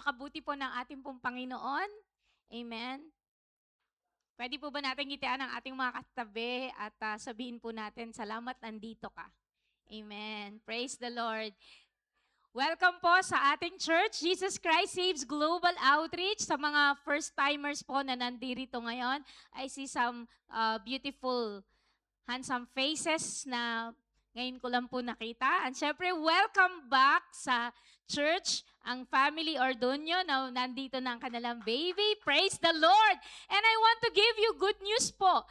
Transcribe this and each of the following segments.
Napakabuti po ng ating pong Panginoon. Amen. Pwede po ba natin ngitian ang ating mga katabi at sabihin po natin, salamat nandito ka. Amen. Praise the Lord. Welcome po sa ating church, Jesus Christ Saves Global Outreach. Sa mga first-timers po na nandito ngayon, I see some beautiful, handsome faces na ngayon ko lang po nakita. And syempre, welcome back sa church, ang family Ordonio na nandito na ang kanilang baby. Praise the Lord! And I want to give you good news po.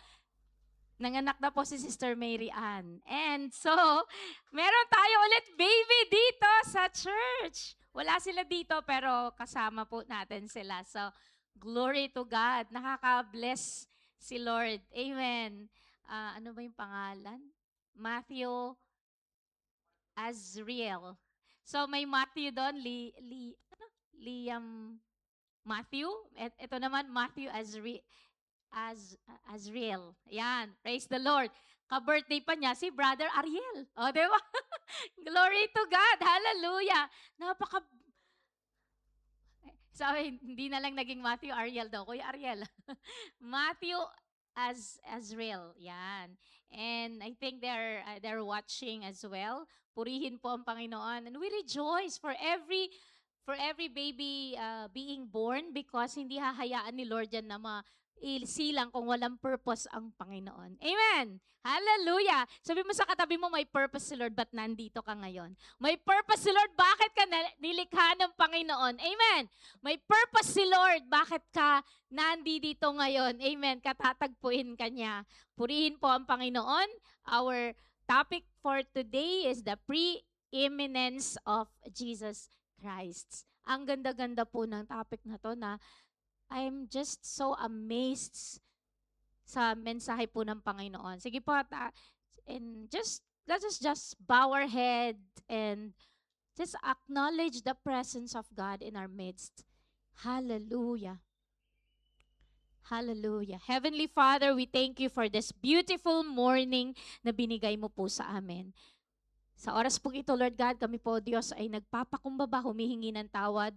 Nanganak na po si Sister Mary Ann. And so, meron tayo ulit baby dito sa church. Wala sila dito pero kasama po natin sila. So, glory to God. Nakaka-bless si Lord. Amen. Ano ba yung pangalan? Matthew Azriel. So, may Matthew doon. Liam Matthew. Ito naman, Matthew Azriel. Yan. Praise the Lord. Ka-birthday pa niya si Brother Ariel. O, di ba? Glory to God. Hallelujah. Sabi, hindi na lang naging Matthew Ariel daw. Kuya Ariel. Matthew Azriel. Yan. And I think they're watching as well. Purihin po ang Panginoon. And we rejoice for every baby being born because hindi hahayaan ni Lord yan na silang kung walang purpose ang Panginoon. Amen! Hallelujah! Sabi mo sa katabi mo, may purpose si Lord, ba't nandito ka ngayon? May purpose si Lord, bakit ka nilikha ng Panginoon? Amen! May purpose si Lord, bakit ka nandito ngayon? Amen! Katatagpuin ka niya. Purihin po ang Panginoon. Our topic for today is the preeminence of Jesus Christ. Ang ganda-ganda po ng topic na to na I'm just so amazed sa mensahe po ng Panginoon. Sige po, and let us just bow our head and just acknowledge the presence of God in our midst. Hallelujah. Hallelujah. Heavenly Father, we thank you for this beautiful morning na binigay mo po sa amin. Sa oras po ito, Lord God, kami po, Diyos, ay nagpapakumbaba, humihingi ng tawad.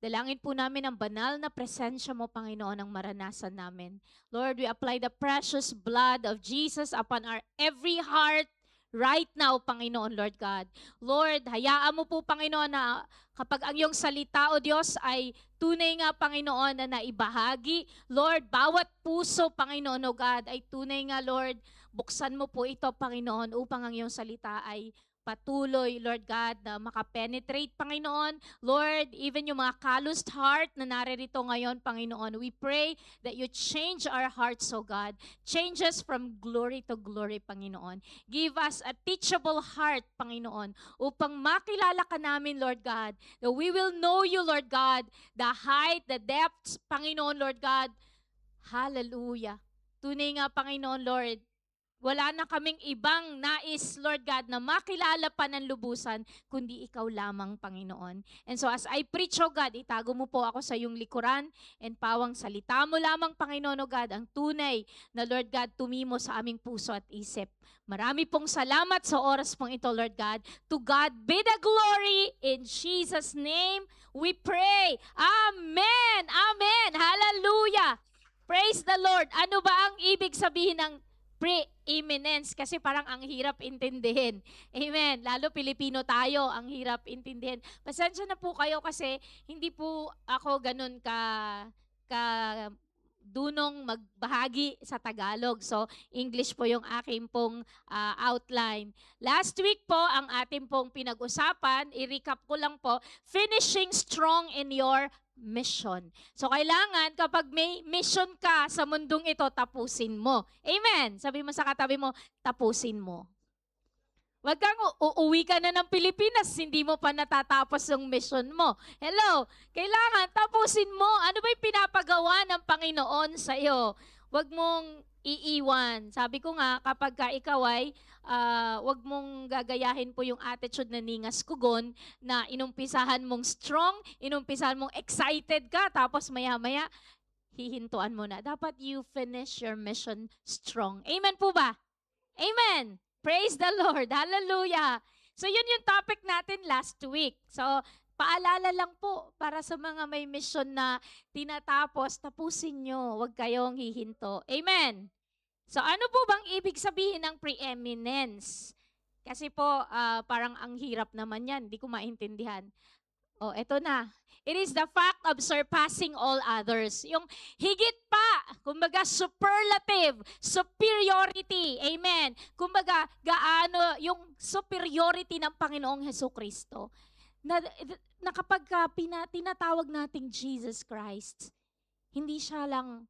Dalangin po namin ang banal na presensya mo, Panginoon, ang maranasan namin. Lord, we apply the precious blood of Jesus upon our every heart right now, Panginoon, Lord God. Lord, hayaan mo po, Panginoon, na kapag ang iyong salita, O Diyos, ay tunay nga, Panginoon, na naibahagi. Lord, bawat puso, Panginoon, O God, ay tunay nga, Lord, buksan mo po ito, Panginoon, upang ang iyong salita ay patuloy, Lord God, na makapenetrate, Panginoon. Lord, even yung mga calloused heart na naririto ngayon, Panginoon, we pray that you change our hearts, O God. Change us from glory to glory, Panginoon. Give us a teachable heart, Panginoon, upang makilala ka namin, Lord God, that we will know you, Lord God, the height, the depths, Panginoon, Lord God. Hallelujah. Tunay nga, Panginoon, Lord, wala na kaming ibang nais, Lord God, na makilala pa ng lubusan, kundi ikaw lamang, Panginoon. And so as I preach, O God, itago mo po ako sa iyong likuran and pawang salita mo lamang, Panginoon, O God, ang tunay na, Lord God, tumimo sa aming puso at isip. Marami pong salamat sa oras pong ito, Lord God. To God be the glory. In Jesus' name, we pray. Amen! Amen! Hallelujah! Praise the Lord! Ano ba ang ibig sabihin ng preeminence? Kasi parang ang hirap intindihin. Amen. Lalo Pilipino tayo, ang hirap intindihin. Pasensya na po kayo kasi hindi po ako ganun ka dunong magbahagi sa Tagalog. So, English po yung aking pong outline. Last week po, ang ating pong pinag-usapan, i-recap ko lang po, finishing strong in your mission. So, kailangan kapag may mission ka sa mundong ito, tapusin mo. Amen. Sabi mo sa katabi mo, tapusin mo. Wag kang uuwi ka na ng Pilipinas, hindi mo pa natatapos yung mission mo. Hello, kailangan tapusin mo. Ano ba yung pinapagawa ng Panginoon sa iyo? Wag mong iiwan. Sabi ko nga, kapag ka ikaw ay, wag mong gagayahin po yung attitude na Ningas Kugon, na inumpisahan mong strong, inumpisahan mong excited ka, tapos maya-maya, hihintuan mo na. Dapat you finish your mission strong. Amen po ba? Amen! Praise the Lord. Hallelujah. So yun yung topic natin last week. So paalala lang po para sa mga may mission na tinatapos, tapusin nyo. Huwag kayong hihinto. Amen. So ano po bang ibig sabihin ng preeminence? Kasi po, parang ang hirap naman yan. Hindi ko maintindihan. Oh, eto na. It is the fact of surpassing all others. Yung higit pa, kumbaga superlative, superiority. Amen. Kumbaga, gaano yung superiority ng Panginoong Hesukristo. Na kapag tinatawag nating Jesus Christ, hindi siya lang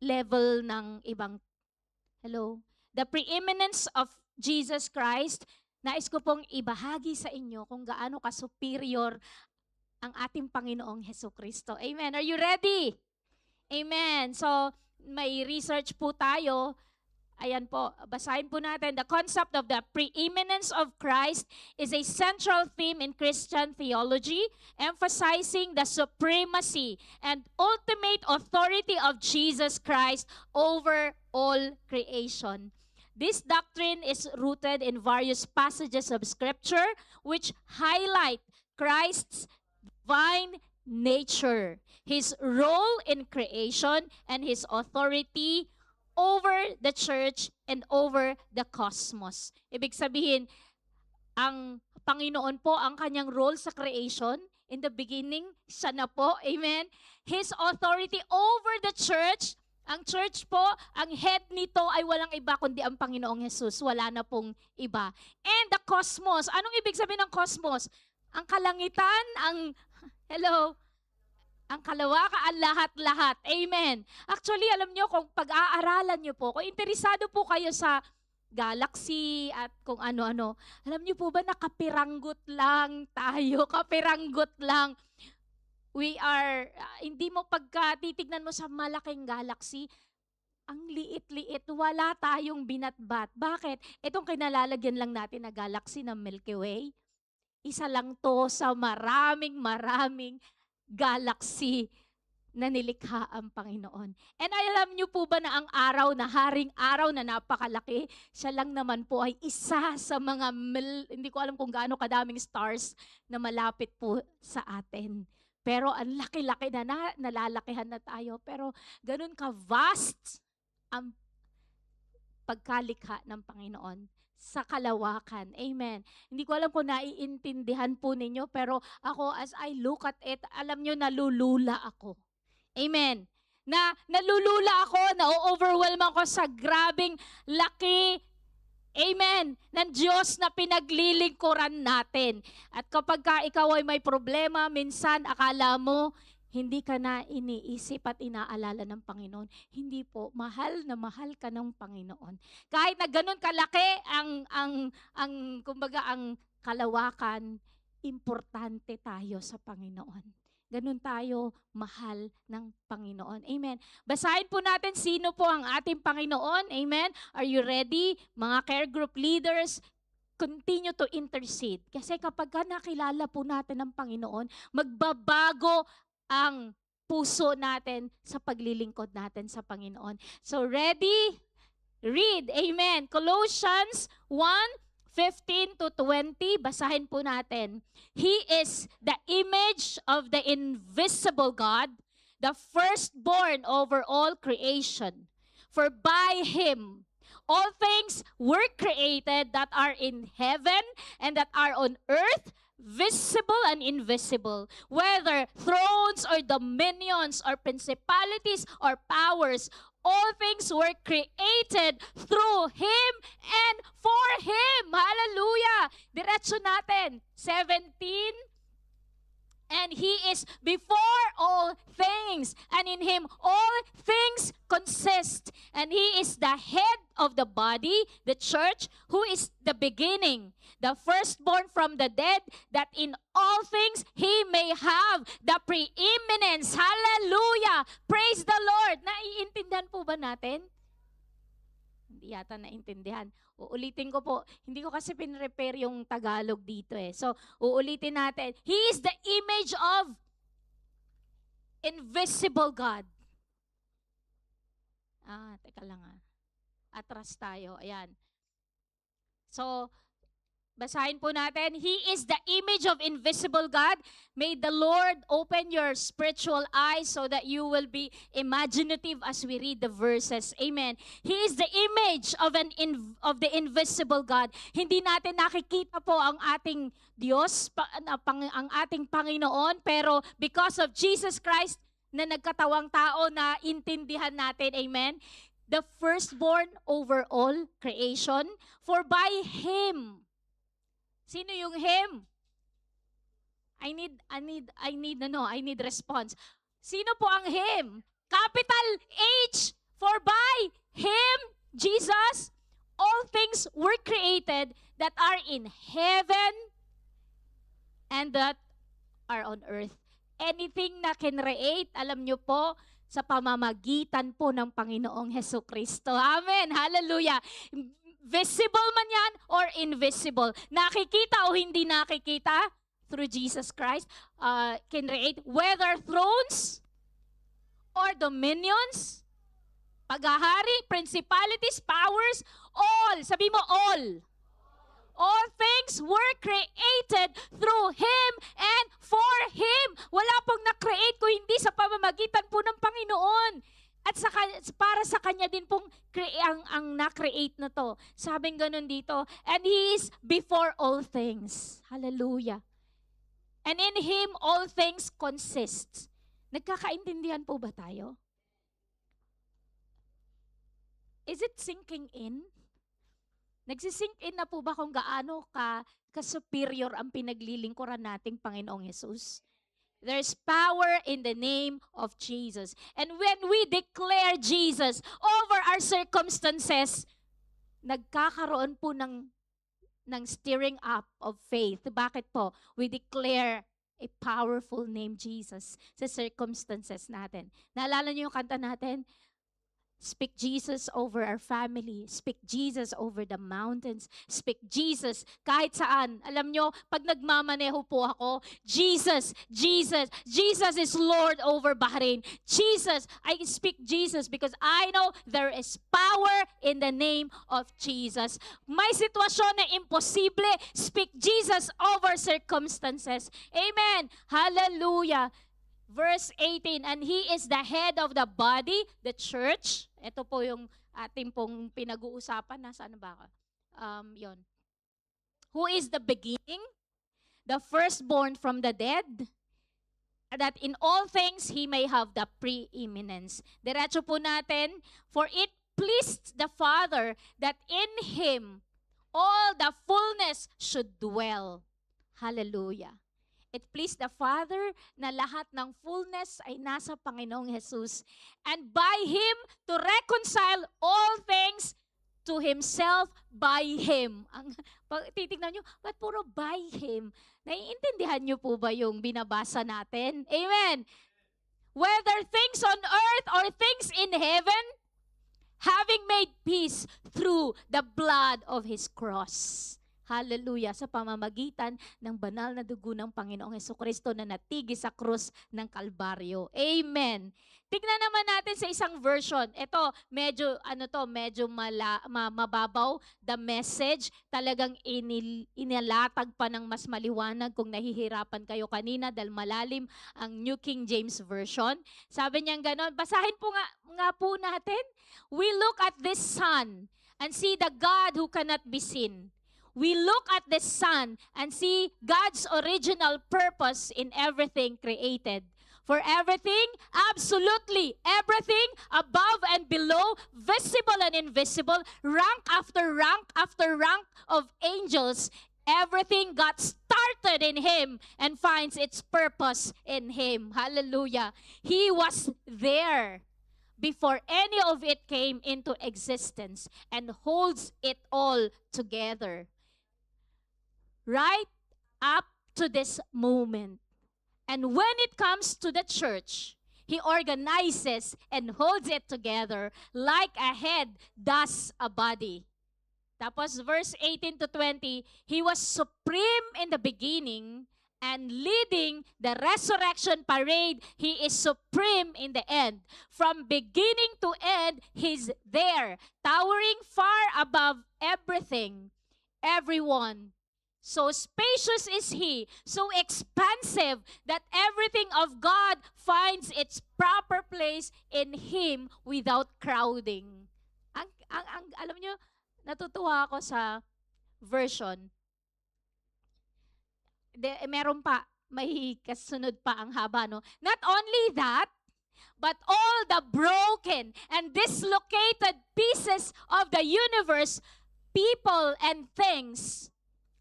level ng ibang, hello? The preeminence of Jesus Christ, nais ko pong ibahagi sa inyo kung gaano ka-superior ang ating Panginoong Hesukristo. Amen. Are you ready? Amen. So, may research po tayo. Ayan po, basahin po natin. The concept of the preeminence of Christ is a central theme in Christian theology, emphasizing the supremacy and ultimate authority of Jesus Christ over all creation. This doctrine is rooted in various passages of Scripture which highlight Christ's divine nature, His role in creation, and His authority over the church and over the cosmos. Ibig sabihin, ang Panginoon po, ang kanyang role sa creation, in the beginning, siya na po, amen? His authority over the church, ang church po, ang head nito ay walang iba kundi ang Panginoong Jesus. Wala na pong iba. And the cosmos, anong ibig sabihin ng cosmos? Ang kalangitan, hello, ang kalawakan, ang lahat-lahat. Amen. Actually, alam nyo, kung pag-aaralan nyo po, kung interesado po kayo sa galaxy at kung ano-ano, alam nyo po ba na kapiranggot lang tayo, kapiranggot lang. We are, hindi mo pagka titignan mo sa malaking galaxy, ang liit-liit, wala tayong binatbat. Bakit? Itong kinalalagyan lang natin na galaxy ng Milky Way, isa lang to sa maraming galaxy na nilikha ang Panginoon. And alam niyo po ba na ang araw na haring araw na napakalaki, siya lang naman po ay isa sa mga hindi ko alam kung gaano kadaming stars na malapit po sa atin. Pero ang laki-laki na nalalakihan na tayo. Pero ganun ka-vast ang pagkalikha ng Panginoon sa kalawakan. Amen. Hindi ko alam kung naiintindihan po ninyo, pero ako, as I look at it, alam nyo, nalulula ako. Amen. Nalulula ako, na-overwhelm ako sa grabing laki, amen, ng Diyos na pinaglilingkuran natin. At kapag ikaw ay may problema, minsan akala mo, hindi ka na iniisip at inaalala ng Panginoon. Hindi po, mahal na mahal ka ng Panginoon. Kahit na ganun kalaki kumbaga ang kalawakan, importante tayo sa Panginoon. Ganun tayo mahal ng Panginoon. Amen. Basahin po natin sino po ang ating Panginoon. Amen. Are you ready? Mga care group leaders, continue to intercede. Kasi kapag nakilala po natin ang Panginoon, magbabago ang puso natin sa paglilingkod natin sa Panginoon. So ready? Read. Amen. Colossians 1:15 to 20. Basahin po natin. He is the image of the invisible God, the firstborn over all creation. For by Him all things were created that are in heaven and that are on earth, visible and invisible, whether thrones or dominions or principalities or powers, all things were created through Him and for Him. Hallelujah! Diretso natin. 17. And He is before all things, and in Him all things consist. And He is the head of the body, the church, who is the beginning, the firstborn from the dead, that in all things He may have the preeminence. Hallelujah! Praise the Lord! Naiintindihan po ba natin? Hindi yata naintindihan. Uulitin ko po. Hindi ko kasi pinrepare yung Tagalog dito eh. So, uulitin natin. He is the image of invisible God. Teka lang Atras tayo. Ayan. So, Basahin po natin. He is the image of invisible God. May the Lord open your spiritual eyes so that you will be imaginative as we read the verses. Amen. He is the image of of the invisible God. Hindi natin nakikita po ang ating Diyos, ang ating Panginoon, pero because of Jesus Christ na nagkatawang tao na intindihan natin. Amen. The firstborn over all creation, for by Him. Sino yung Him? I need response. Sino po ang Him? Capital H, for by Him, Jesus, all things were created that are in heaven and that are on earth. Anything na kinreate, alam nyo po, sa pamamagitan po ng Panginoong Hesukristo. Amen. Hallelujah. Visible man yan or invisible. Nakikita o hindi nakikita through Jesus Christ. Can create whether thrones or dominions, paghahari, principalities, powers, all. Sabi mo all. All things were created through Him and for Him. Wala pong na-create ko hindi sa pamamagitan po ng Panginoon. At para sa Kanya din pong ang na-create na to. Sabing ganun dito, and He is before all things. Hallelujah. And in Him all things consist. Nagkakaintindihan po ba tayo? Is it sinking in? Nagsisink in na po ba kung gaano ka-superior ang pinaglilingkuran nating Panginoong Yesus? There's power in the name of Jesus. And when we declare Jesus over our circumstances, nagkakaroon po ng stirring up of faith. Bakit po? We declare a powerful name, Jesus, sa circumstances natin. Naalala niyo yung kanta natin? Speak Jesus over our family. Speak Jesus over the mountains. Speak Jesus kahit saan. Alam nyo, pag nagmamaneho po ako, Jesus, Jesus, Jesus is Lord over Bahrain. Jesus, I speak Jesus because I know there is power in the name of Jesus. May sitwasyon na imposible, speak Jesus over circumstances. Amen. Hallelujah. Verse 18, and He is the head of the body, the church. Ito po yung ating pong pinag-uusapan. Nasaan ba ako? Yon. Who is the beginning, the firstborn from the dead, that in all things He may have the preeminence. Diretso po natin, for it pleased the Father that in Him all the fullness should dwell. Hallelujah. It pleased the Father na lahat ng fullness ay nasa Panginoong Jesus. And by Him to reconcile all things to Himself by Him. Titignan nyo, ba't puro by Him? Naiintindihan nyo po ba yung binabasa natin? Amen. Whether things on earth or things in heaven, having made peace through the blood of His cross. Hallelujah, sa pamamagitan ng banal na dugo ng Panginoong Hesukristo na natigis sa krus ng Kalbaryo. Amen. Tignan naman natin sa isang version. Ito, medyo mababaw. The Message, talagang inilatag pa ng mas maliwanag kung nahihirapan kayo kanina dahil malalim ang New King James Version. Sabi niya gano'n, basahin po nga po natin. We look at this sun and see the God who cannot be seen. We look at the sun and see God's original purpose in everything created. For everything, absolutely everything, above and below, visible and invisible, rank after rank of angels, everything got started in Him and finds its purpose in Him. Hallelujah. He was there before any of it came into existence and holds it all together. Right up to this moment. And when it comes to the church, He organizes and holds it together like a head does a body. Tapos verse 18 to 20, He was supreme in the beginning and leading the resurrection parade. He is supreme in the end. From beginning to end, He's there, towering far above everything, everyone, So spacious is He, so expansive that everything of God finds its proper place in Him without crowding. Alam nyo, natutuwa ako sa version. Meron pa, may kasunod pa ang haba, no? Not only that, but all the broken and dislocated pieces of the universe, people and things,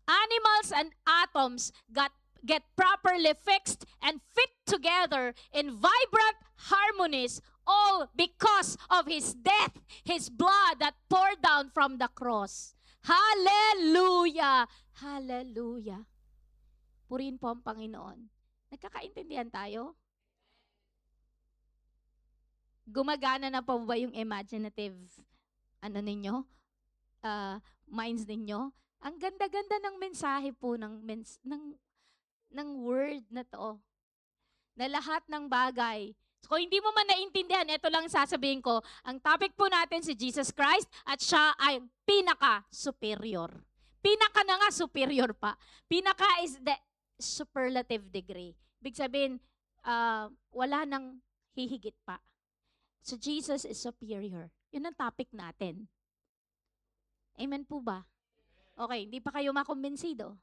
animals and atoms get properly fixed and fit together in vibrant harmonies, all because of His death, His blood that poured down from the cross. Hallelujah! Hallelujah! Purihin po ang Panginoon. Nagkakaintindihan tayo? Gumagana na pa ba yung imaginative minds ninyo? Ang ganda-ganda ng mensahe po ng word na to. Na lahat ng bagay. So, kung hindi mo man naintindihan, ito lang sasabihin ko. Ang topic po natin si Jesus Christ at siya ay pinaka-superior. Pinaka na nga, superior pa. Pinaka is the superlative degree. Big sabihin, wala nang hihigit pa. So, Jesus is superior. Yun ang topic natin. Amen po ba? Okay, hindi pa kayo makumbinsido.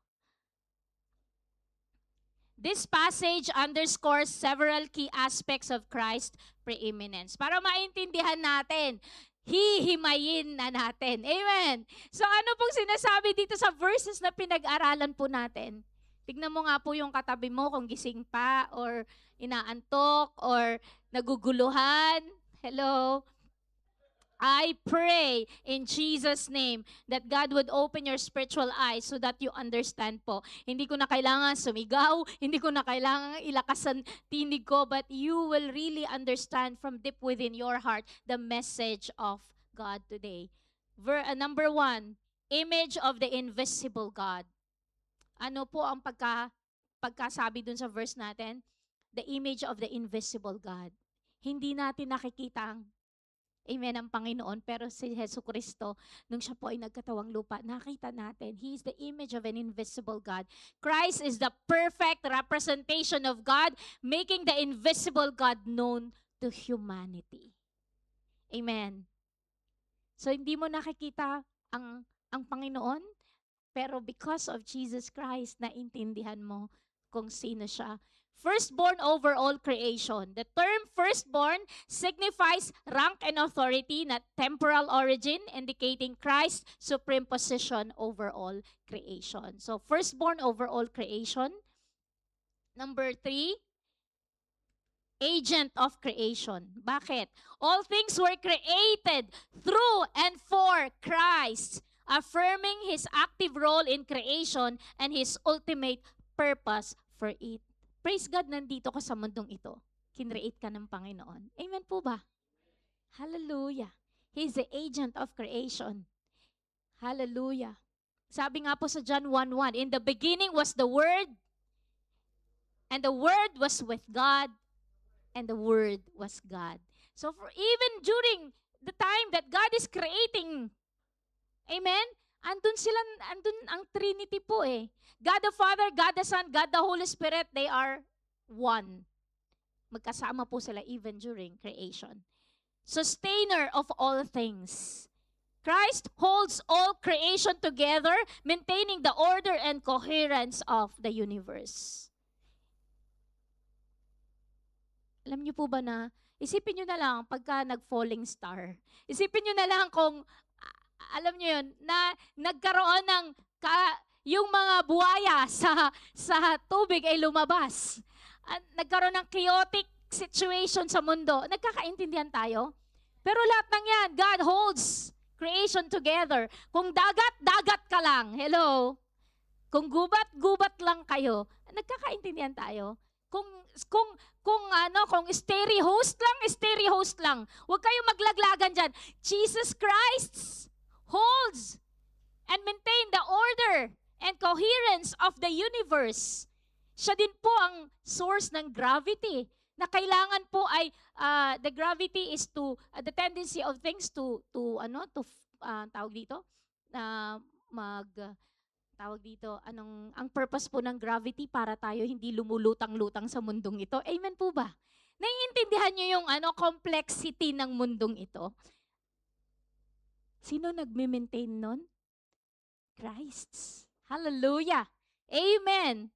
This passage underscores several key aspects of Christ's preeminence. Para maintindihan natin, hihimayin na natin. Amen. So ano pong sinasabi dito sa verses na pinag-aralan po natin? Tignan mo nga po yung katabi mo kung gising pa or inaantok or naguguluhan. Hello? I pray in Jesus' name that God would open your spiritual eyes so that you understand po. Hindi ko na kailangan sumigaw, hindi ko na kailangan ilakasan tinig ko, but you will really understand from deep within your heart the message of God today. Number 1, image of the invisible God. Ano po ang pagkasabi dun sa verse natin? The image of the invisible God. Hindi natin nakikita ang Amen ang Panginoon. Pero si Jesucristo, nung siya po ay nagkatawang lupa, nakita natin, He is the image of an invisible God. Christ is the perfect representation of God, making the invisible God known to humanity. Amen. So hindi mo nakikita ang Panginoon, pero because of Jesus Christ, naintindihan mo kung sino siya. Firstborn over all creation. The term firstborn signifies rank and authority, not temporal origin, indicating Christ's supreme position over all creation. So, firstborn over all creation. Number 3, agent of creation. Bakit? All things were created through and for Christ, affirming His active role in creation and His ultimate purpose for it. Praise God, nandito ka sa mundong ito. Kinreate ka ng Panginoon. Amen po ba? Hallelujah. He is the agent of creation. Hallelujah. Sabi nga po sa John 1:1, in the beginning was the Word, and the Word was with God, and the Word was God. So for even during the time that God is creating, amen, andun ang Trinity po eh. God the Father, God the Son, God the Holy Spirit, they are one. Magkasama po sila even during creation. Sustainer of all things. Christ holds all creation together, maintaining the order and coherence of the universe. Alam niyo po ba na, isipin niyo na lang pagka nag-falling star. Isipin niyo na lang kung alam niyo yun, na nagkaroon ng yung mga buhaya sa tubig ay lumabas. At nagkaroon ng chaotic situation sa mundo. Nagkakaintindihan tayo? Pero lahat ng yan, God holds creation together. Kung dagat ka lang. Hello? Kung gubat lang kayo. Nagkakaintindihan tayo? Kung stereo host lang. Huwag kayong maglaglagan dyan. Jesus Christ holds and maintain the order and coherence of the universe. Siya din po ang source ng gravity. Na kailangan po ay the gravity is to the tendency of things to tawag dito tawag dito, ang purpose po ng gravity para tayo hindi lumulutang-lutang sa mundong ito. Amen po ba? Naiintindihan niyo yung complexity ng mundong ito? Sino nagme-maintain nun? Christ. Hallelujah. Amen.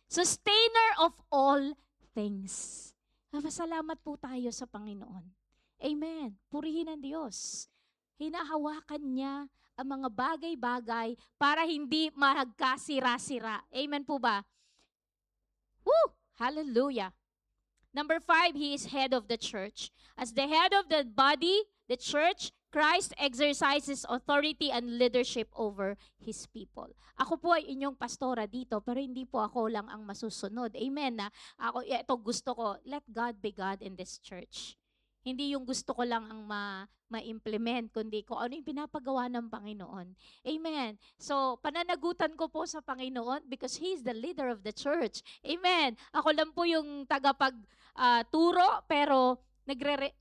Sustainer of all things. Salamat po tayo sa Panginoon. Amen. Purihin ang Diyos. Hinahawakan niya ang mga bagay-bagay para hindi magkasira-sira. Amen po ba? Woo! Hallelujah. Number 5, He is head of the church. As the head of the body, the church, Christ exercises authority and leadership over His people. Ako po ay inyong pastora dito, pero hindi po ako lang ang masusunod. Amen na ito gusto ko, let God be God in this church. Hindi yung gusto ko lang ang ma-implement, kundi ko ano yung pinapagawa ng Panginoon. Amen. So, pananagutan ko po sa Panginoon because He is the leader of the church. Amen. Ako lang po yung turo, pero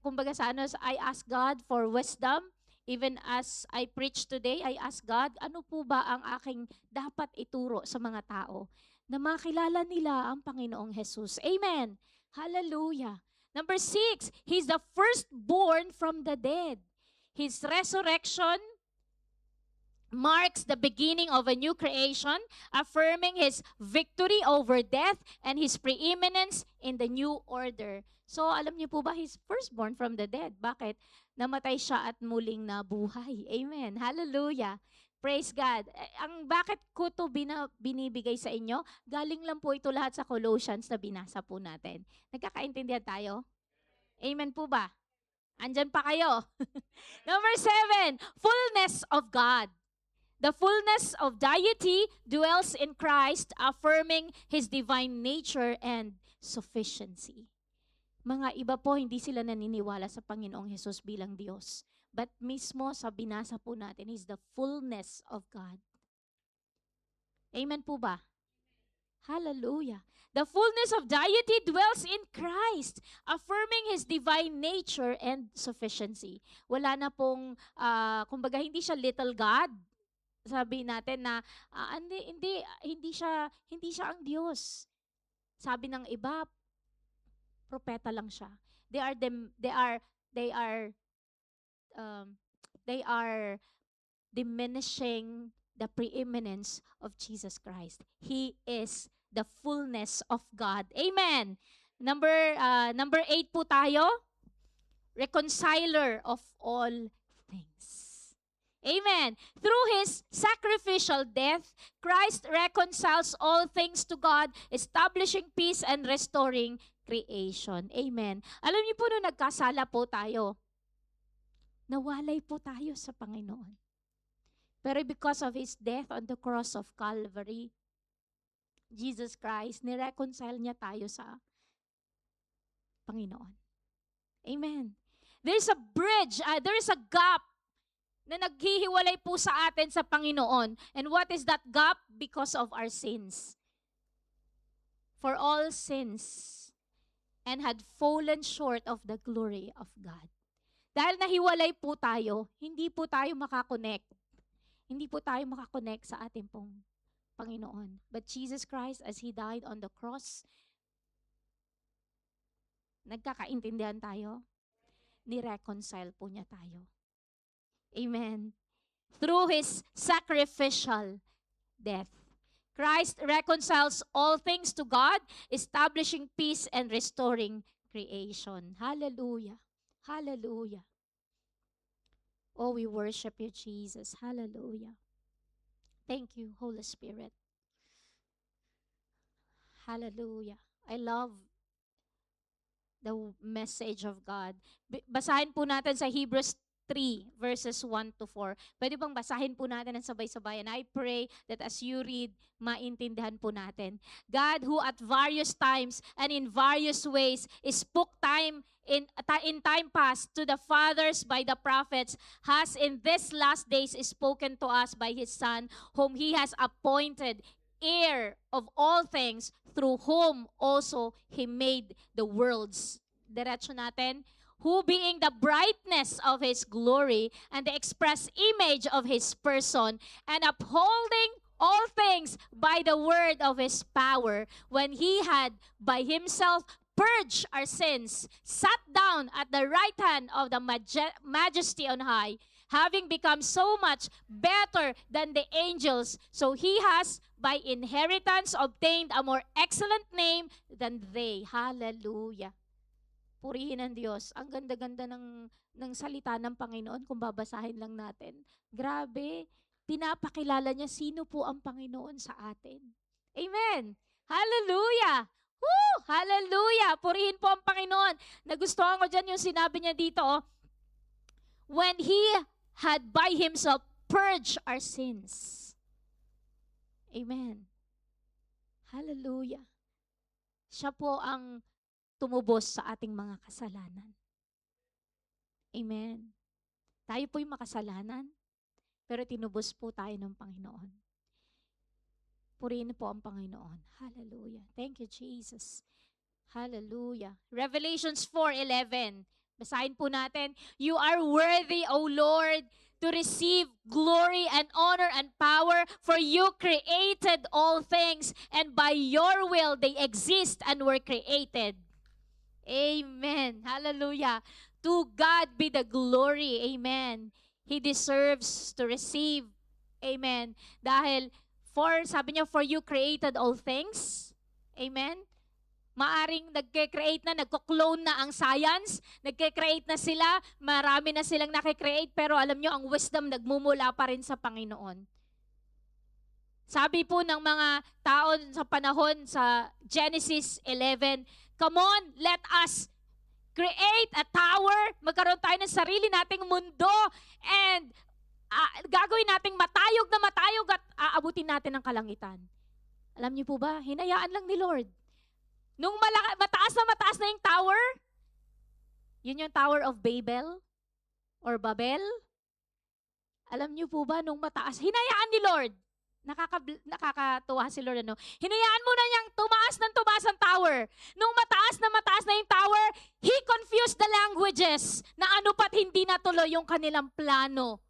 kumbaga I ask God for wisdom. Even as I preach today, I ask God, ano po ba ang aking dapat ituro sa mga tao na makilala nila ang Panginoong Jesus. Amen. Hallelujah. Number 6, He's the firstborn from the dead. His resurrection marks the beginning of a new creation, affirming His victory over death and His preeminence in the new order. So, alam niyo po ba, He's firstborn from the dead. Bakit? Namatay siya at muling nabuhay. Amen. Hallelujah. Praise God. Ang bakit ko ito binibigay sa inyo, galing lang po ito lahat sa Colossians na binasa po natin. Nagkakaintindihan tayo? Amen po ba? Andyan pa kayo. Number 7, fullness of God. The fullness of deity dwells in Christ, affirming His divine nature and sufficiency. Mga iba po, hindi sila naniniwala sa Panginoong Jesus bilang Diyos. But mismo sa binasa po natin is the fullness of God. Amen po ba? Hallelujah. The fullness of deity dwells in Christ, affirming His divine nature and sufficiency. Wala na pong, kumbaga hindi siya little God. Sabi natin na hindi siya ang Diyos. Sabi ng iba, propeta lang siya. They are diminishing the preeminence of Jesus Christ. He is the fullness of God. Amen. Number 8 po tayo. Reconciler of all things. Amen. Through His sacrificial death, Christ reconciles all things to God, establishing peace and restoring creation. Amen. Alam niyo po, nung nagkasala po tayo, nawalay po tayo sa Panginoon. Pero because of His death on the cross of Calvary, Jesus Christ, nireconcile niya tayo sa Panginoon. Amen. There's a bridge, there's a gap na naghihiwalay po sa atin sa Panginoon. And what is that gap? Because of our sins. For all sins and had fallen short of the glory of God. Dahil nahiwalay po tayo, hindi po tayo makakonect. Hindi po tayo makakonect sa ating pong Panginoon. But Jesus Christ, as He died on the cross, nagkakaintindihan tayo, ni-reconcile po niya tayo. Amen. Through His sacrificial death, Christ reconciles all things to God, establishing peace and restoring creation. Hallelujah. Hallelujah. Oh, we worship You, Jesus. Hallelujah. Thank You, Holy Spirit. Hallelujah. I love the message of God. Basahin po natin sa Hebrews 3 verses 1 to 4. Pwede bang basahin po natin ng sabay-sabayan? I pray that as you read, maintindihan po natin. God who at various times and in various ways spoke in time past to the fathers by the prophets, has in these last days spoken to us by His Son, whom He has appointed heir of all things, through whom also He made the worlds. Diretso natin. Who being the brightness of His glory and the express image of His person, and upholding all things by the word of his power, when he had by himself purged our sins, sat down at the right hand of the majesty on high, having become so much better than the angels, so he has by inheritance obtained a more excellent name than they. Hallelujah. Purihin ang Diyos. Ang ganda-ganda ng salita ng Panginoon kung babasahin lang natin. Grabe, pinapakilala niya sino po ang Panginoon sa atin. Amen. Hallelujah. Woo! Hallelujah. Purihin po ang Panginoon. Nagustuhan ko dyan yung sinabi niya dito, when He had by Himself purged our sins. Amen. Hallelujah. Siya po ang tumubos sa ating mga kasalanan. Amen. Tayo po'y makasalanan, pero tinubos po tayo ng Panginoon. Purihin po ang Panginoon. Hallelujah. Thank you, Jesus. Hallelujah. Revelations 4:11. Basahin po natin. You are worthy, O Lord, to receive glory and honor and power, for you created all things, and by your will they exist and were created. Amen. Hallelujah. To God be the glory. Amen. He deserves to receive. Amen. Dahil, sabi niya, for you created all things. Amen. Maaring nagke-create na, nagko-clone na ang science, nagke-create na sila, marami na silang nakikreate, pero alam niyo, ang wisdom nagmumula pa rin sa Panginoon. Sabi po ng mga tao sa panahon sa Genesis 11, come on, let us create a tower, magkaroon tayo ng sarili nating mundo, and gagawin nating matayog na matayog at aabutin natin ang kalangitan. Alam niyo po ba, hinayaan lang ni Lord. Nung mataas na yung tower, yun yung Tower of Babel or Babel. Alam niyo po ba, nung mataas, hinayaan ni Lord. Nakakatuwa si Lord, ano? Hinayaan mo na niyang tumaas ang tower. Nung mataas na yung tower, He confused the languages na ano pat hindi natuloy yung kanilang plano.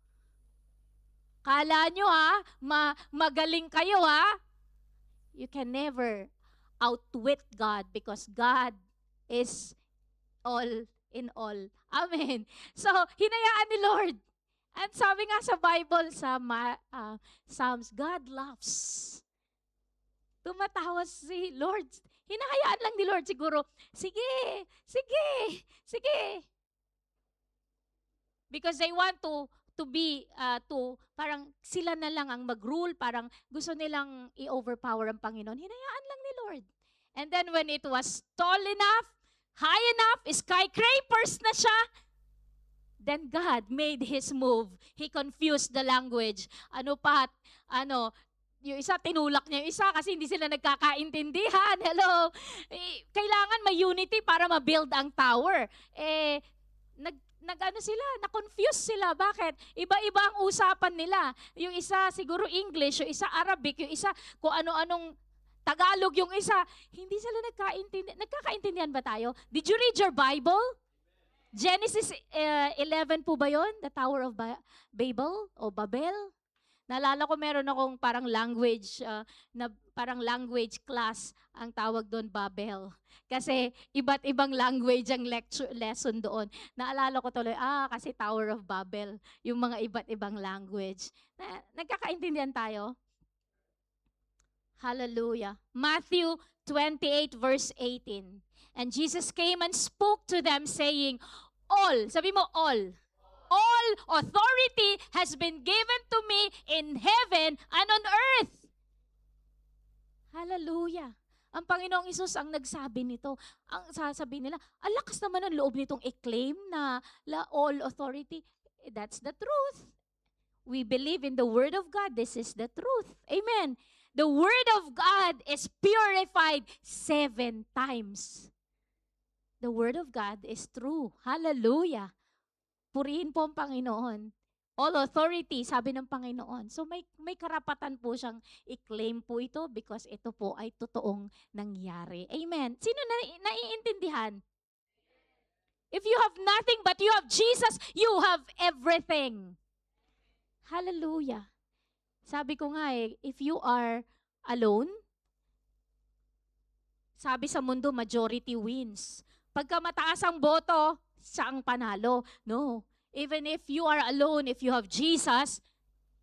Kala nyo magaling kayo You can never outwit God because God is all in all. Amen. So, hinayaan ni Lord. At sabi nga sa Bible, sa Psalms, God loves. Tumatawa si Lord. Hinahayaan lang ni Lord siguro, sige. Because they want to be, parang sila na lang ang mag-rule, parang gusto nilang i-overpower ang Panginoon. Hinayaan lang ni Lord. And then when it was tall enough, high enough, skyscrapers na siya, then God made His move. He confused the language. Yung isa, tinulak niya yung isa kasi hindi sila nagkakaintindihan. Hello? Kailangan may unity para ma-build ang tower. Na-confuse sila. Bakit? Iba-iba ang usapan nila. Yung isa siguro English, yung isa Arabic, yung isa kung ano-anong Tagalog, yung isa. Hindi sila nagkakaintindihan. Nagkakaintindihan ba tayo? Did you read your Bible? Genesis 11 po ba yun? The Tower of Babel o Babel? Naalala ko meron akong parang language, parang language class ang tawag doon, Babel. Kasi iba't ibang language ang lesson doon. Naalala ko tuloy, kasi Tower of Babel, yung mga iba't ibang language. Nagkakaintindihan tayo? Hallelujah. Matthew 28 verse 18. And Jesus came and spoke to them saying, all, sabi mo all authority has been given to me in heaven and on earth. Hallelujah. Ang Panginoong Hesus ang nagsabi nito. Ang sasabihin nila, ang lakas naman ang loob nitong i-claim na all authority. That's the truth. We believe in the Word of God. This is the truth. Amen. The Word of God is purified 7 times. The Word of God is true. Hallelujah. Purihin po ang Panginoon. All authority, sabi ng Panginoon. So may karapatan po siyang i-claim po ito because ito po ay totoong nangyari. Amen. Sino naiintindihan? If you have nothing but you have Jesus, you have everything. Hallelujah. Sabi ko nga if you are alone? Sabi sa mundo, majority wins. Pagka mataas ang boto, siya ang panalo. No. Even if you are alone, if you have Jesus,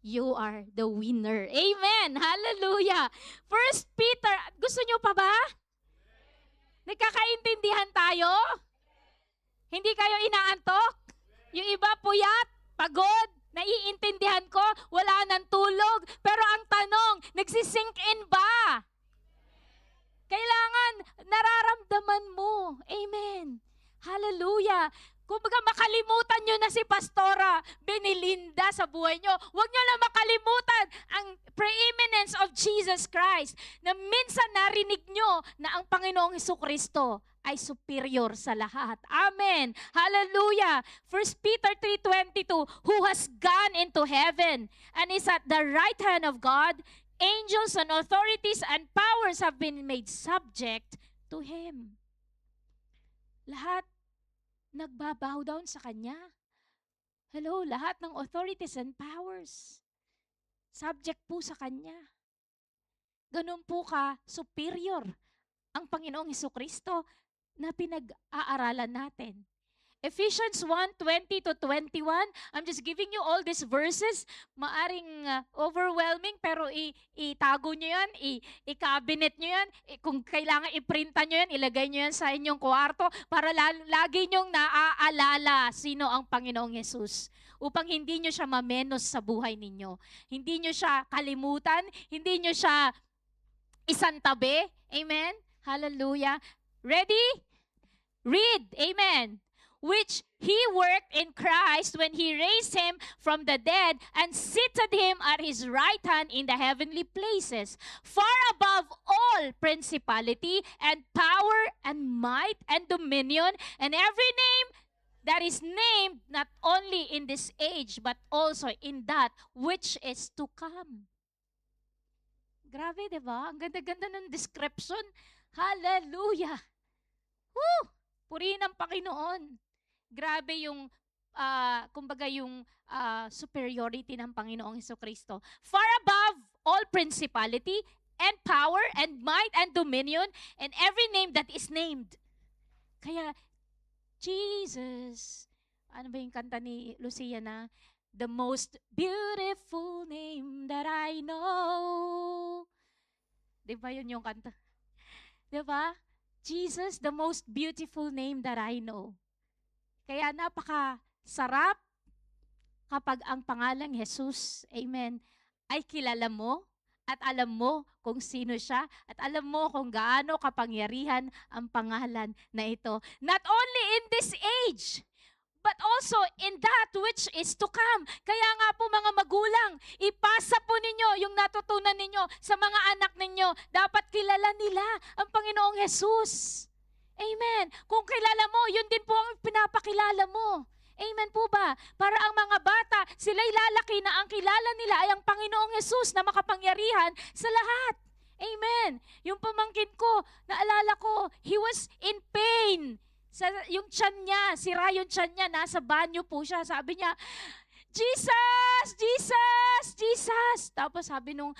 you are the winner. Amen. Hallelujah. First Peter, gusto nyo pa ba? Nagkakaintindihan tayo? Hindi kayo inaantok? Yung iba puyat, pagod, naiintindihan ko, wala nang tulog. Pero ang tanong, nagsisink in ba? Kailangan nararamdaman mo. Amen. Hallelujah. Kumbaga makalimutan nyo na si Pastora Benilinda sa buhay nyo. Huwag nyo na makalimutan ang preeminence of Jesus Christ na minsan narinig nyo na ang Panginoong Hesukristo ay superior sa lahat. Amen. Hallelujah. 1 Peter 3:22, who has gone into heaven and is at the right hand of God, angels and authorities and powers have been made subject to Him. Lahat nagbabow down sa Kanya. Hello, lahat ng authorities and powers. Subject po sa Kanya. Ganun po ka, superior ang Panginoong Hesukristo na pinag-aaralan natin. Ephesians 1:20-21, I'm just giving you all these verses. Maaring overwhelming, pero itago nyo yan, i-cabinet nyo yan. Kung kailangan iprintan nyo yan, ilagay nyo yan sa inyong kwarto para lagi nyong naaalala sino ang Panginoong Jesus. Upang hindi nyo siya mamenos sa buhay ninyo. Hindi nyo siya kalimutan, hindi nyo siya isantabi. Amen? Hallelujah. Ready? Read. Amen. Which He worked in Christ when He raised Him from the dead and seated Him at His right hand in the heavenly places, far above all principality and power and might and dominion and every name that is named, not only in this age but also in that which is to come. Grabe, diba? Ang ganda-ganda ng description. Hallelujah! Woo! Purihin ang Panginoon. Grabe yung, kumbaga yung superiority ng Panginoong Hesukristo. Far above all principality and power and might and dominion and every name that is named. Kaya, Jesus, ano ba yung kanta ni Lucia na? The most beautiful name that I know. Diba yun yung kanta? Diba? Jesus, the most beautiful name that I know. Kaya napaka-sarap kapag ang pangalang Jesus, amen, ay kilala mo at alam mo kung sino siya at alam mo kung gaano kapangyarihan ang pangalan na ito. Not only in this age, but also in that which is to come. Kaya nga po mga magulang, ipasa po ninyo yung natutunan ninyo sa mga anak ninyo. Dapat kilala nila ang Panginoong Jesus. Amen. Kung kilala mo, yun din po ang pinapakilala mo. Amen po ba? Para ang mga bata, sila'y lalaki na ang kilala nila ay ang Panginoong Jesus na makapangyarihan sa lahat. Amen. Yung pamangkin ko, naalala ko, he was in pain. Yung tiyan niya, sira yung tiyan niya, nasa banyo po siya. Sabi niya, Jesus! Jesus! Jesus! Tapos sabi nung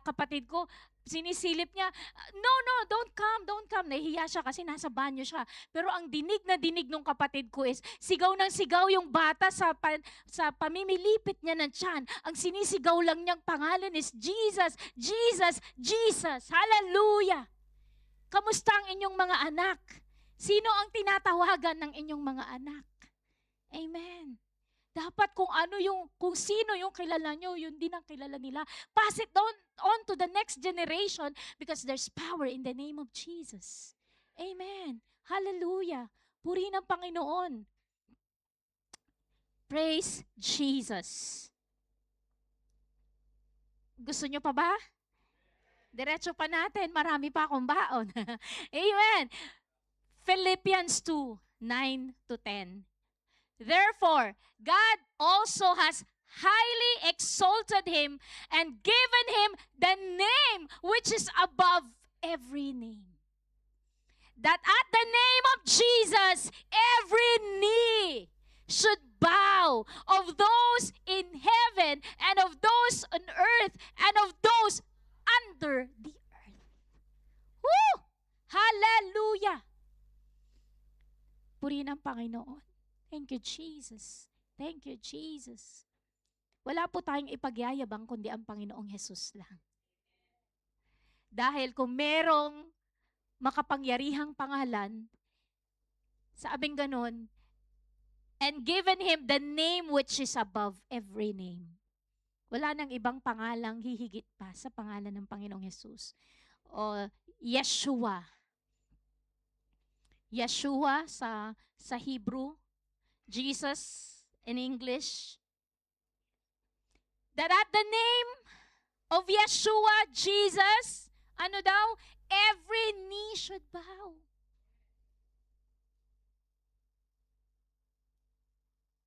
kapatid ko, sinisilip niya, no, don't come. Nahihiya siya kasi nasa banyo siya. Pero ang dinig na dinig nung kapatid ko is, sigaw ng sigaw yung bata sa pamimilipit niya ng tiyan. Ang sinisigaw lang niyang pangalan is Jesus, Jesus, Jesus. Hallelujah! Kamusta ang inyong mga anak? Sino ang tinatawagan ng inyong mga anak? Amen. Dapat kung sino yung kilala nyo, yun din ang kilala nila. Pass it on to the next generation because there's power in the name of Jesus. Amen. Hallelujah. Purihin ang Panginoon. Praise Jesus. Gusto nyo pa ba? Diretso pa natin. Marami pa akong baon. Amen. Philippians 2:9-10. Therefore, God also has highly exalted Him and given Him the name which is above every name. That at the name of Jesus, every knee should bow, of those in heaven and of those on earth and of those under the Purihin ang Panginoon. Thank you, Jesus. Thank you, Jesus. Wala po tayong ipagyayabang kundi ang Panginoong Jesus lang. Dahil kung merong makapangyarihang pangalan, sabing ganon, and given Him the name which is above every name. Wala nang ibang pangalang hihigit pa sa pangalan ng Panginoong Jesus. O Yeshua. Yeshua sa Hebrew, Jesus in English. That at the name of Yeshua, Jesus, ano daw? Every knee should bow.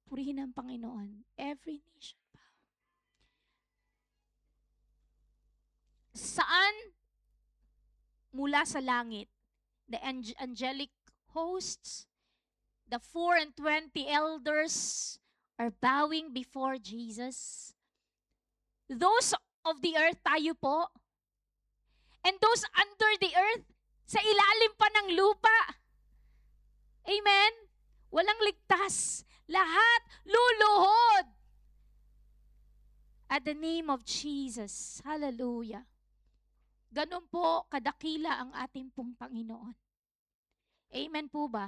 Purihin ang Panginoon. Every knee should bow. Saan? Mula sa langit. The angelic hosts, the 24 elders are bowing before Jesus. Those of the earth, tayo po. And those under the earth, sa ilalim pa ng lupa. Amen? Walang ligtas. Lahat luluhod. At the name of Jesus. Hallelujah. Ganun po kadakila ang ating pong Panginoon. Amen po ba?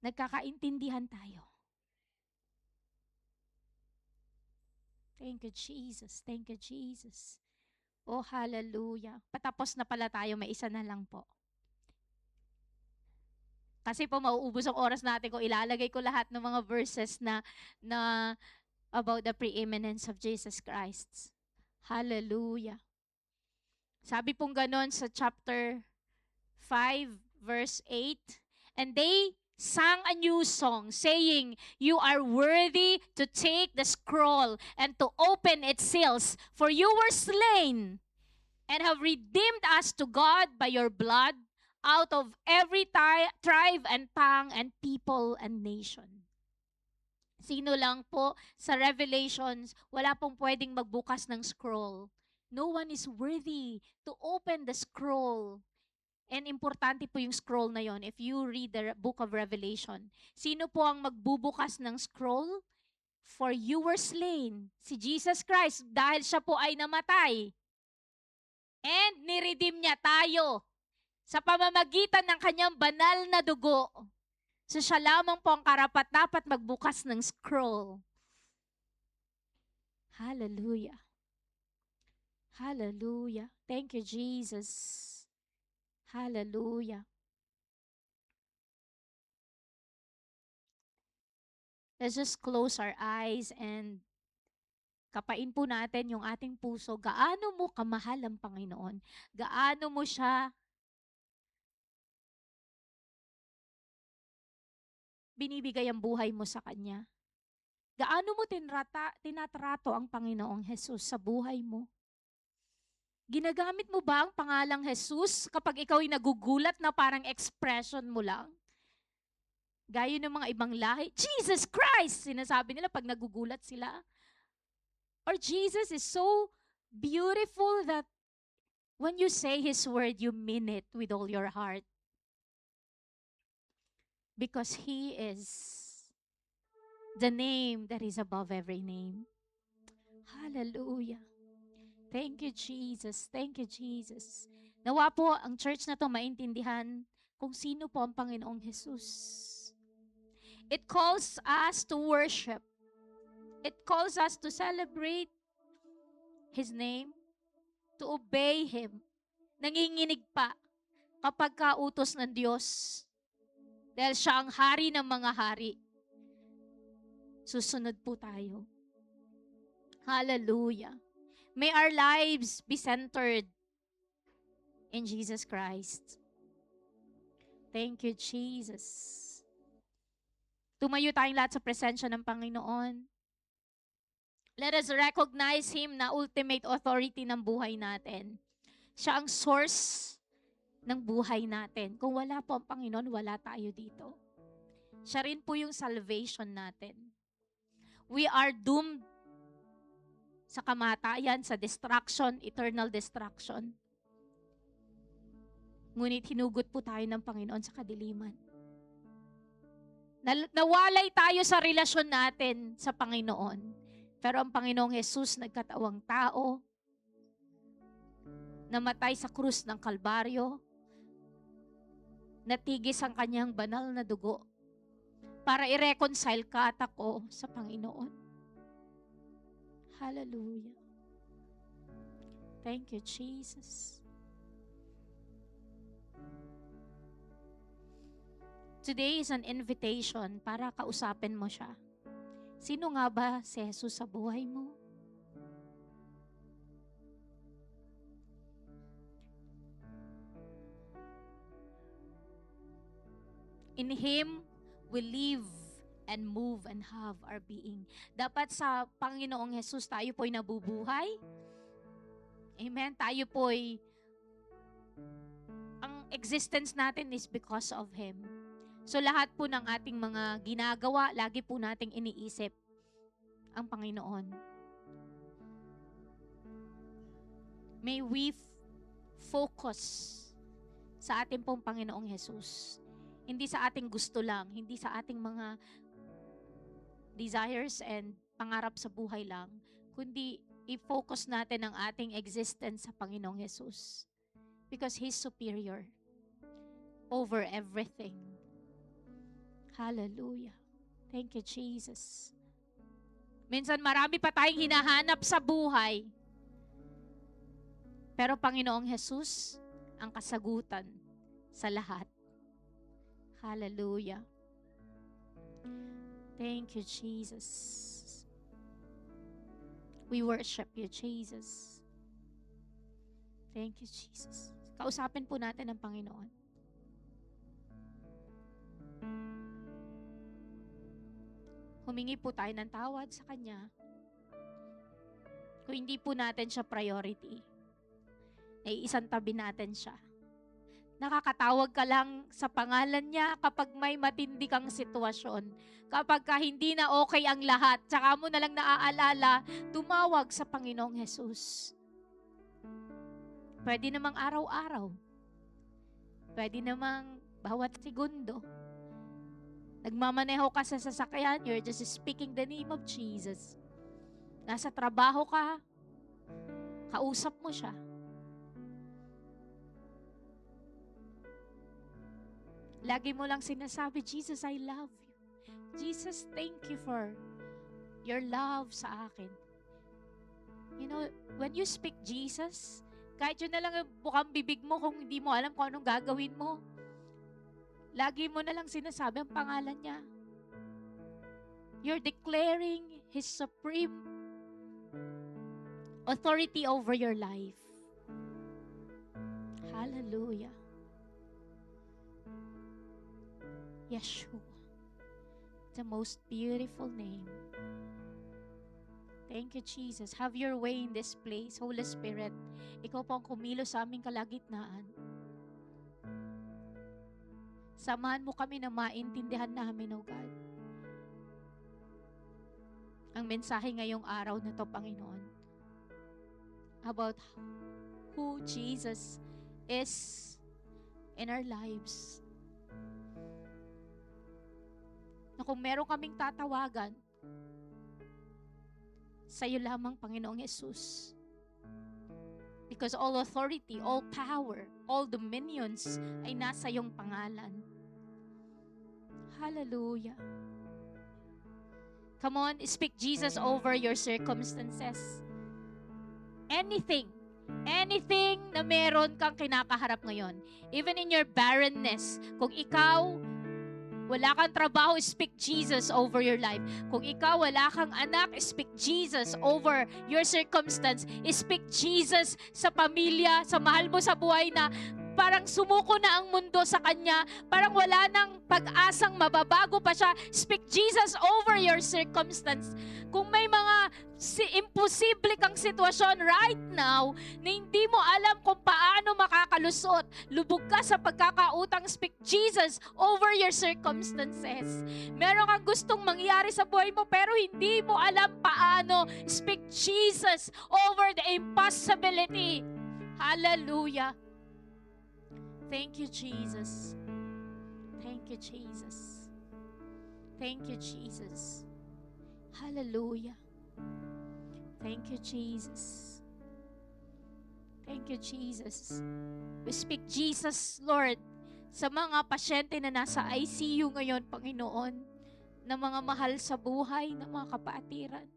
Nagkakaintindihan tayo. Thank you, Jesus. Thank you, Jesus. Oh, hallelujah. Patapos na pala tayo, may isa na lang po. Kasi po mauubos ang oras natin kung ilalagay ko lahat ng mga verses na about the preeminence of Jesus Christ. Hallelujah. Sabi pong ganon sa chapter 5, verse 8, and they sang a new song, saying, "You are worthy to take the scroll and to open its seals, for you were slain and have redeemed us to God by your blood out of every tribe and tongue and people and nation." Sino lang po sa Revelations, wala pong pwedeng magbukas ng scroll. No one is worthy to open the scroll. And importante po yung scroll na yon. If you read the book of Revelation, sino po ang magbubukas ng scroll? For you were slain. Si Jesus Christ, dahil siya po ay namatay. And niredeem niya tayo sa pamamagitan ng kanyang banal na dugo. So siya lamang po ang karapat-dapat magbukas ng scroll. Hallelujah. Hallelujah. Thank you, Jesus. Hallelujah. Let's just close our eyes and kapain po natin yung ating puso. Gaano mo kamahal ang Panginoon? Gaano mo siya binibigay ang buhay mo sa Kanya? Gaano mo tinatrato ang Panginoong Jesus sa buhay mo? Ginagamit mo ba ang pangalang Jesus kapag ikaw ay nagugulat na parang expression mo lang? Gaya ng mga ibang lahi, Jesus Christ! Sinasabi nila pag nagugulat sila. Or Jesus is so beautiful that when you say His word, you mean it with all your heart. Because He is the name that is above every name. Hallelujah. Thank you, Jesus. Thank you, Jesus. Nawa po ang church na to maintindihan kung sino po ang Panginoong Jesus. It calls us to worship. It calls us to celebrate His name, to obey Him. Nanginginig pa kapag kautos ng Diyos. Dahil siya ang hari ng mga hari. Susunod po tayo. Hallelujah. May our lives be centered in Jesus Christ. Thank you, Jesus. Tumayo tayong lahat sa presensya ng Panginoon. Let us recognize Him na ultimate authority ng buhay natin. Siya ang source ng buhay natin. Kung wala po ang Panginoon, wala tayo dito. Siya rin po yung salvation natin. We are doomed sa kamatayan, sa destruction, eternal destruction. Ngunit hinugot po tayo ng Panginoon sa kadiliman. Nawalay tayo sa relasyon natin sa Panginoon. Pero ang Panginoong Jesus nagkatawang tao, namatay sa krus ng Kalbaryo, natigis ang kanyang banal na dugo para i-reconcile ka at ako sa Panginoon. Hallelujah. Thank you, Jesus. Today is an invitation para kausapin mo siya. Sino nga ba si Jesus sa buhay mo? In Him, we live and move and have our being. Dapat sa Panginoong Jesus tayo po'y nabubuhay. Amen? Tayo po'y, ang existence natin is because of Him. So lahat po ng ating mga ginagawa, lagi po nating iniisip ang Panginoon. May we focus sa ating pong Panginoong Jesus. Hindi sa ating gusto lang, hindi sa ating mga desires and pangarap sa buhay lang, kundi i-focus natin ang ating existence sa Panginoong Jesus. Because He's superior over everything. Hallelujah. Thank you, Jesus. Minsan marami pa tayong hinahanap sa buhay. Pero Panginoong Jesus, ang kasagutan sa lahat. Hallelujah. Thank you, Jesus. We worship you, Jesus. Thank you, Jesus. Kausapin po natin ang Panginoon. Humingi po tayo ng tawad sa Kanya. Kung hindi po natin siya priority, naiisang tabi natin siya. Nakakatawag ka lang sa pangalan niya kapag may matindi kang sitwasyon. Kapag hindi na okay ang lahat, tsaka mo na lang naaalala, tumawag sa Panginoong Jesus. Pwede namang araw-araw. Pwede namang bawat segundo. Nagmamaneho ka sa sasakyan, you're just speaking the name of Jesus. Nasa trabaho ka, kausap mo siya. Lagi mo lang sinasabi, Jesus, I love you. Jesus, thank you for your love sa akin. You know, when you speak Jesus, kahit yun na lang bukang bibig mo kung hindi mo alam kung anong gagawin mo, lagi mo na lang sinasabi ang pangalan niya. You're declaring His supreme authority over your life. Hallelujah. Yeshua, the most beautiful name. Thank you, Jesus. Have your way in this place, Holy Spirit. Ikaw po ang kumilos sa aming kalagitnaan. Samahan mo kami na maintindihan namin, O God. Ang mensahe ngayong araw na to, Panginoon, about who Jesus is in our lives. Na kung meron kaming tatawagan, sa'yo lamang, Panginoong Jesus. Because all authority, all power, all dominions ay nasa iyong pangalan. Hallelujah. Come on, speak Jesus over your circumstances. Anything na meron kang kinakaharap ngayon. Even in your barrenness, kung ikaw wala kang trabaho, speak Jesus over your life. Kung ikaw wala kang anak, speak Jesus over your circumstance. Speak Jesus sa pamilya, sa mahal mo sa buhay na parang sumuko na ang mundo sa kanya, parang wala nang pag-asang mababago pa siya. Speak Jesus over your circumstance. Kung may mga imposible kang sitwasyon right now na hindi mo alam kung paano makakalusot, lubog ka sa pagkakautang, speak Jesus over your circumstances. Meron kang gustong mangyari sa buhay mo pero hindi mo alam paano, speak Jesus over the impossibility. Hallelujah. Thank you, Jesus. Thank you, Jesus. Thank you, Jesus. Hallelujah. Thank you, Jesus. Thank you, Jesus. We speak Jesus, Lord, sa mga pasyente na nasa ICU ngayon, Panginoon, na mga mahal sa buhay, na mga kapatiran.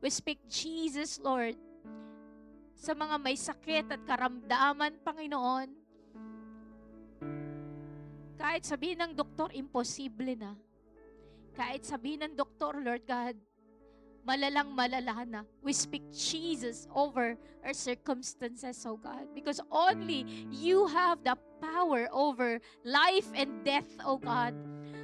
We speak Jesus, Lord, sa mga may sakit at karamdaman, Panginoon. Kahit sabihin ng doktor, imposible na. Kahit sabihin ng doktor, Lord God, malalang malala na. We speak Jesus over our circumstances, oh God. Because only you have the power over life and death, oh God.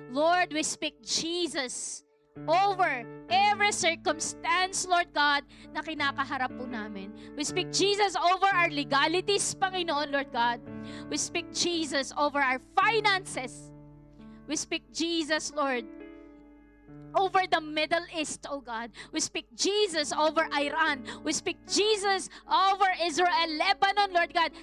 Lord, we speak Jesus over every circumstance, Lord God, na kinakaharap po namin. We speak Jesus over our legalities, Panginoon, Lord God. We speak Jesus over our finances. We speak Jesus, Lord, over the Middle East, oh God. We speak Jesus over Iran. We speak Jesus over Israel, Lebanon, Lord God.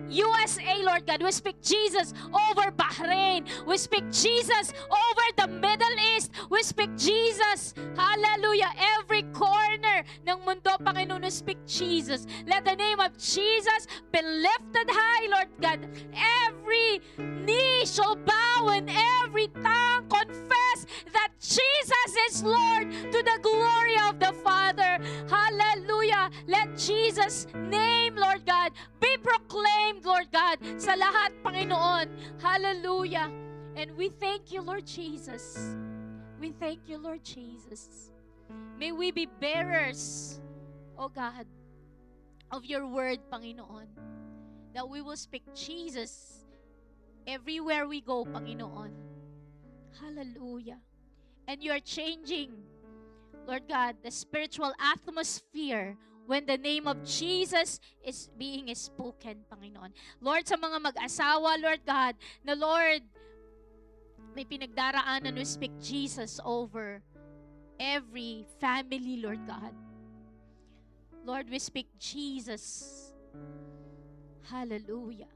USA, Lord God. We speak Jesus over Bahrain. We speak Jesus over the Middle East. We speak Jesus, hallelujah, every corner ng mundo, Panginoon, we speak Jesus. Let the name of Jesus be lifted high, Lord God. Every knee shall bow and every tongue confess that Jesus is Lord, to the glory of the Father. Hallelujah. Let Jesus' name, Lord God, be proclaimed, Lord God, sa lahat, Panginoon. Hallelujah. And we thank you, Lord Jesus. We thank you, Lord Jesus. May we be bearers, oh God, of your word, Panginoon. That we will speak Jesus everywhere we go, Panginoon. Hallelujah. And you are changing, Lord God, the spiritual atmosphere when the name of Jesus is being spoken, Panginoon. Lord, sa mga mag-asawa, Lord God, na Lord, may pinagdaraanan, we speak Jesus over every family, Lord God. Lord, we speak Jesus. Hallelujah.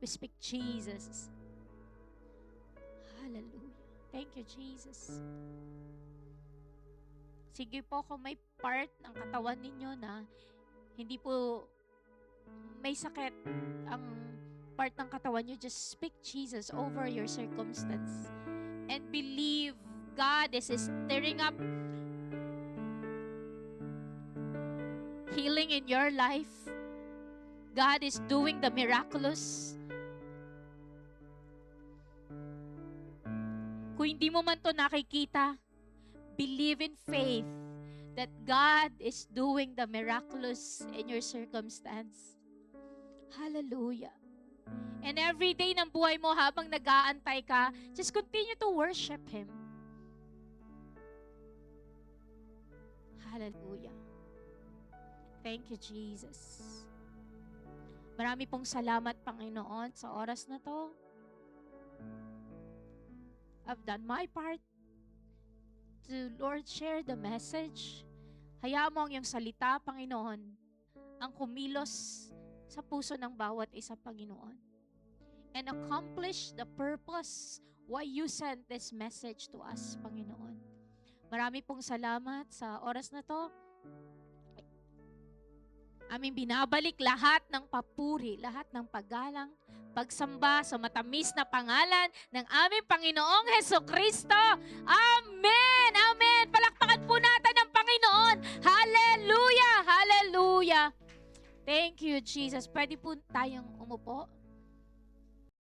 We speak Jesus. Hallelujah. Thank you, Jesus. Sige po, kung may part ng katawan ninyo na hindi po may sakit ang part ng katawan nyo, just speak Jesus over your circumstance. And believe God is stirring up healing in your life. God is doing the miraculous. Kung hindi mo man to nakikita, believe in faith that God is doing the miraculous in your circumstance. Hallelujah. And every day ng buhay mo habang nag-aantay ka, just continue to worship Him. Hallelujah. Thank you, Jesus. Marami pong salamat, Panginoon, sa oras na to. I've done my part to, Lord, share the message. Hayaan mo ang iyong salita, Panginoon, ang kumilos sa puso ng bawat isa, Panginoon. And accomplish the purpose why you sent this message to us, Panginoon. Marami pong salamat sa oras na to. Aming binabalik lahat ng papuri, lahat ng paggalang, pagsamba sa matamis na pangalan ng aming Panginoong Hesukristo. Amen! Amen! Palakpakan po natin ang Panginoon. Hallelujah! Hallelujah! Thank you, Jesus. Pwede po tayong umupo.